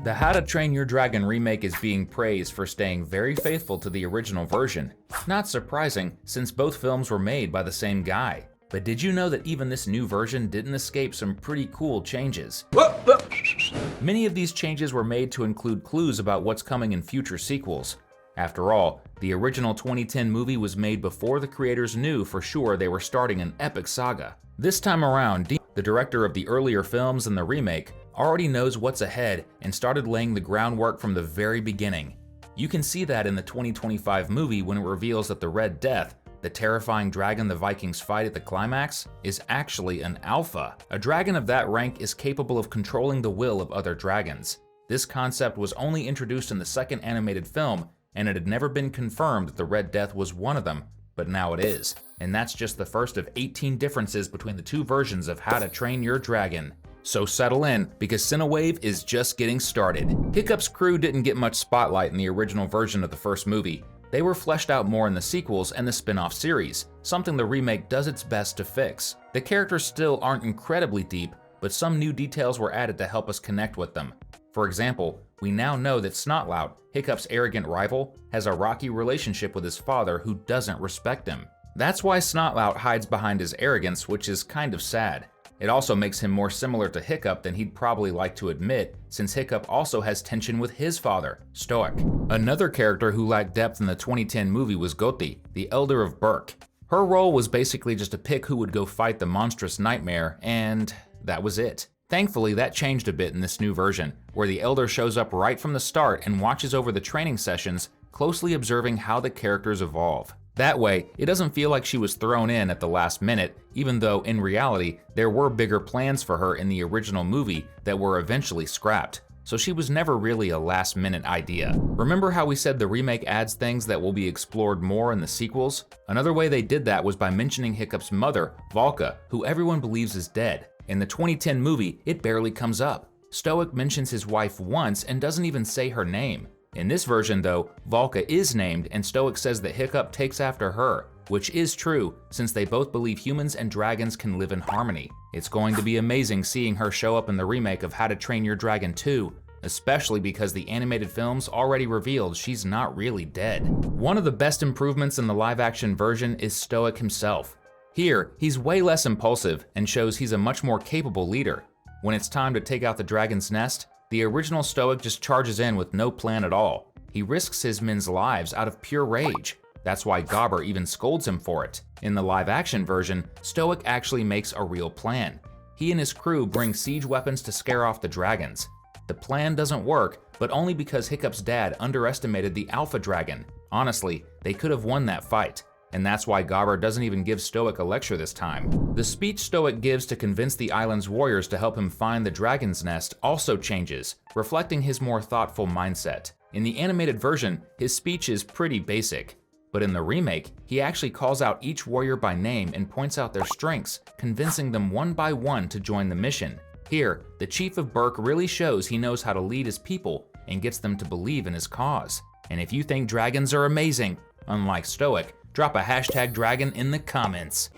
The How to Train Your Dragon remake is being praised for staying very faithful to the original version. Not surprising, since both films were made by the same guy. But did you know that even this new version didn't escape some pretty cool changes? Many of these changes were made to include clues about what's coming in future sequels. After all, the original 2010 movie was made before the creators knew for sure they were starting an epic saga. This time around, the director of the earlier films and the remake, already knows what's ahead and started laying the groundwork from the very beginning. You can see that in the 2025 movie when it reveals that the Red Death, the terrifying dragon the Vikings fight at the climax, is actually an alpha. A dragon of that rank is capable of controlling the will of other dragons. This concept was only introduced in the second animated film, and it had never been confirmed that the Red Death was one of them, but now it is. And that's just the first of 18 differences between the two versions of How to Train Your Dragon. So settle in, because Cinewave is just getting started. Hiccup's crew didn't get much spotlight in the original version of the first movie. They were fleshed out more in the sequels and the spin-off series, something the remake does its best to fix. The characters still aren't incredibly deep, but some new details were added to help us connect with them. For example, we now know that Snotlout, Hiccup's arrogant rival, has a rocky relationship with his father who doesn't respect him. That's why Snotlout hides behind his arrogance, which is kind of sad. It also makes him more similar to Hiccup than he'd probably like to admit, since Hiccup also has tension with his father, Stoic. Another character who lacked depth in the 2010 movie was Goti, the Elder of Berk. Her role was basically just to pick who would go fight the monstrous nightmare, and that was it. Thankfully, that changed a bit in this new version, where the Elder shows up right from the start and watches over the training sessions, closely observing how the characters evolve. That way, it doesn't feel like she was thrown in at the last minute, even though in reality, there were bigger plans for her in the original movie that were eventually scrapped. So she was never really a last-minute idea. Remember how we said the remake adds things that will be explored more in the sequels? Another way they did that was by mentioning Hiccup's mother, Valka, who everyone believes is dead. In the 2010 movie, it barely comes up. Stoic mentions his wife once and doesn't even say her name. In this version though, Valka is named and Stoic says that Hiccup takes after her, which is true since they both believe humans and dragons can live in harmony. It's going to be amazing seeing her show up in the remake of How to Train Your Dragon 2, especially because the animated films already revealed she's not really dead. One of the best improvements in the live-action version is Stoic himself. Here, he's way less impulsive and shows he's a much more capable leader. When it's time to take out the dragon's nest, the original Stoic just charges in with no plan at all. He risks his men's lives out of pure rage. That's why Gobber even scolds him for it. In the live-action version, Stoic actually makes a real plan. He and his crew bring siege weapons to scare off the dragons. The plan doesn't work, but only because Hiccup's dad underestimated the Alpha Dragon. Honestly, they could have won that fight. And that's why Gobber doesn't even give Stoic a lecture this time. The speech Stoic gives to convince the island's warriors to help him find the dragon's nest also changes, reflecting his more thoughtful mindset. In the animated version, his speech is pretty basic. But in the remake, he actually calls out each warrior by name and points out their strengths, convincing them one by one to join the mission. Here, the Chief of Berk really shows he knows how to lead his people and gets them to believe in his cause. And if you think dragons are amazing, unlike Stoic, drop a #dragon in the comments.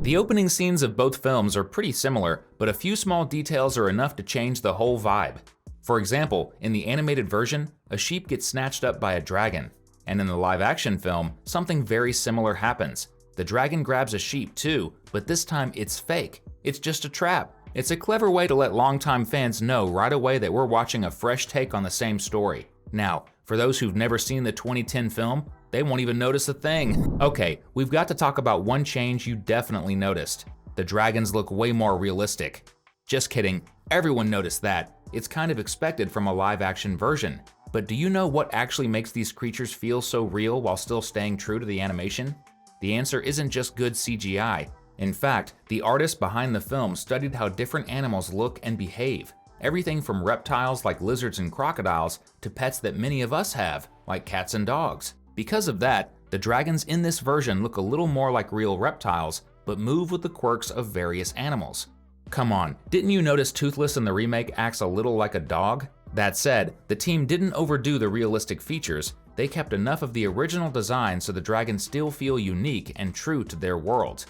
The opening scenes of both films are pretty similar, but a few small details are enough to change the whole vibe. For example, in the animated version, a sheep gets snatched up by a dragon. And in the live-action film, something very similar happens. The dragon grabs a sheep too, but this time it's fake. It's just a trap. It's a clever way to let longtime fans know right away that we're watching a fresh take on the same story. Now, for those who've never seen the 2010 film, they won't even notice a thing. Okay, we've got to talk about one change you definitely noticed. The dragons look way more realistic. Just kidding, everyone noticed that. It's kind of expected from a live-action version. But do you know what actually makes these creatures feel so real while still staying true to the animation? The answer isn't just good CGI. In fact, the artists behind the film studied how different animals look and behave. Everything from reptiles like lizards and crocodiles to pets that many of us have, like cats and dogs. Because of that, the dragons in this version look a little more like real reptiles, but move with the quirks of various animals. Come on, didn't you notice Toothless in the remake acts a little like a dog? That said, the team didn't overdo the realistic features. They kept enough of the original design so the dragons still feel unique and true to their world.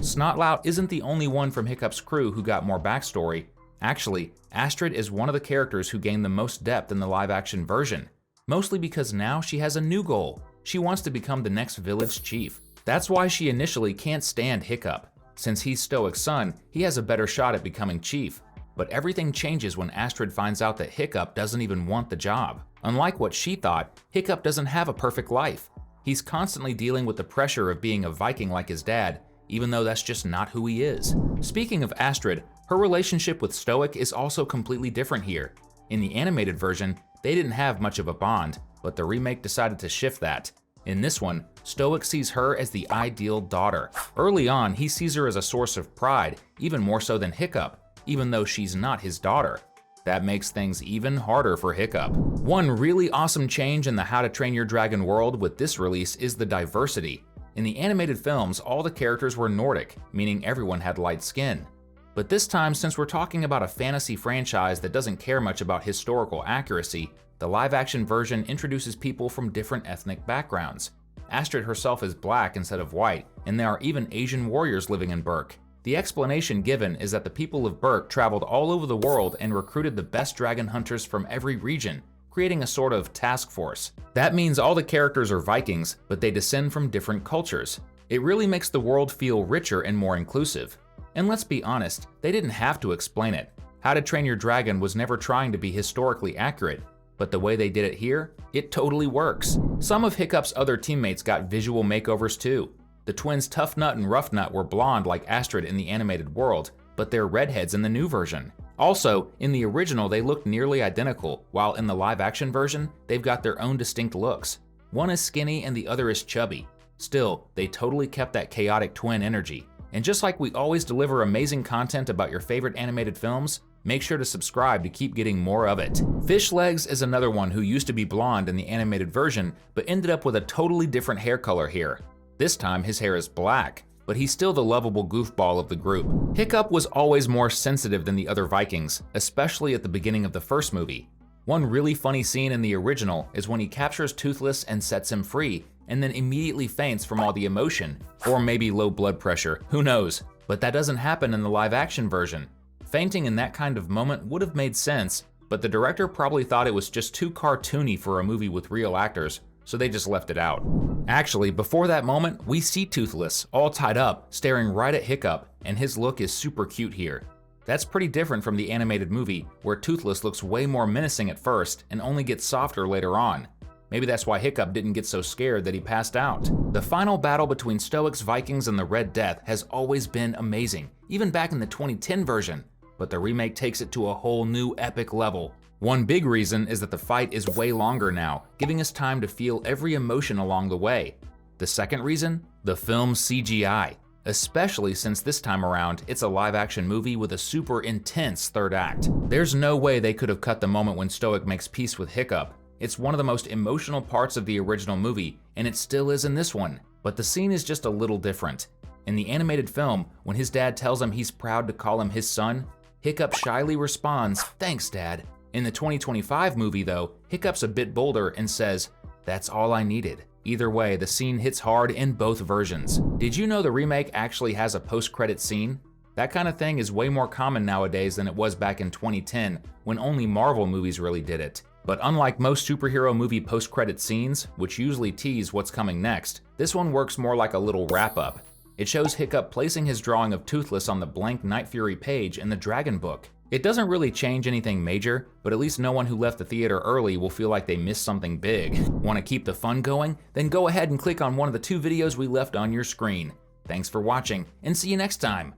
Snotlout isn't the only one from Hiccup's crew who got more backstory. Actually, Astrid is one of the characters who gained the most depth in the live-action version, mostly because now she has a new goal. She wants to become the next village chief. That's why she initially can't stand Hiccup. Since he's Stoic's son, he has a better shot at becoming chief. But everything changes when Astrid finds out that Hiccup doesn't even want the job. Unlike what she thought, Hiccup doesn't have a perfect life. He's constantly dealing with the pressure of being a Viking like his dad, even though that's just not who he is. Speaking of Astrid, her relationship with Stoic is also completely different here. In the animated version, they didn't have much of a bond, but the remake decided to shift that. In this one, Stoic sees her as the ideal daughter. Early on, he sees her as a source of pride, even more so than Hiccup, even though she's not his daughter. That makes things even harder for Hiccup. One really awesome change in the How to Train Your Dragon world with this release is the diversity. In the animated films, all the characters were Nordic, meaning everyone had light skin. But this time, since we're talking about a fantasy franchise that doesn't care much about historical accuracy, the live-action version introduces people from different ethnic backgrounds. Astrid herself is black instead of white, and there are even Asian warriors living in Berk. The explanation given is that the people of Berk traveled all over the world and recruited the best dragon hunters from every region, creating a sort of task force. That means all the characters are Vikings, but they descend from different cultures. It really makes the world feel richer and more inclusive. And let's be honest, they didn't have to explain it. How to Train Your Dragon was never trying to be historically accurate, but the way they did it here, it totally works. Some of Hiccup's other teammates got visual makeovers too. The twins Tough Nut and Rough Nut were blonde like Astrid in the animated world, but they're redheads in the new version. Also, in the original they looked nearly identical, while in the live-action version, they've got their own distinct looks. One is skinny and the other is chubby. Still, they totally kept that chaotic twin energy. And just like we always deliver amazing content about your favorite animated films, make sure to subscribe to keep getting more of it. Fish Legs is another one who used to be blonde in the animated version, but ended up with a totally different hair color here. This time his hair is black, but he's still the lovable goofball of the group. Hiccup was always more sensitive than the other Vikings, especially at the beginning of the first movie. One really funny scene in the original is when he captures Toothless and sets him free, and then immediately faints from all the emotion. Or maybe low blood pressure, who knows? But that doesn't happen in the live-action version. Fainting in that kind of moment would have made sense, but the director probably thought it was just too cartoony for a movie with real actors, so they just left it out. Actually, before that moment, we see Toothless, all tied up, staring right at Hiccup, and his look is super cute here. That's pretty different from the animated movie, where Toothless looks way more menacing at first and only gets softer later on. Maybe that's why Hiccup didn't get so scared that he passed out. The final battle between Stoic's Vikings and the Red Death has always been amazing, even back in the 2010 version, but the remake takes it to a whole new epic level. One big reason is that the fight is way longer now, giving us time to feel every emotion along the way. The second reason? The film's CGI, especially since this time around it's a live-action movie with a super intense third act. There's no way they could have cut the moment when Stoic makes peace with Hiccup. It's one of the most emotional parts of the original movie, and it still is in this one, but the scene is just a little different. In the animated film, when his dad tells him he's proud to call him his son, Hiccup shyly responds, "Thanks, Dad." In the 2025 movie though, Hiccup's a bit bolder and says, "That's all I needed." Either way, the scene hits hard in both versions. Did you know the remake actually has a post-credit scene? That kind of thing is way more common nowadays than it was back in 2010, when only Marvel movies really did it. But unlike most superhero movie post-credit scenes, which usually tease what's coming next, this one works more like a little wrap-up. It shows Hiccup placing his drawing of Toothless on the blank Night Fury page in the Dragon Book. It doesn't really change anything major, but at least no one who left the theater early will feel like they missed something big. Want to keep the fun going? Then go ahead and click on one of the 2 videos we left on your screen. Thanks for watching, and see you next time!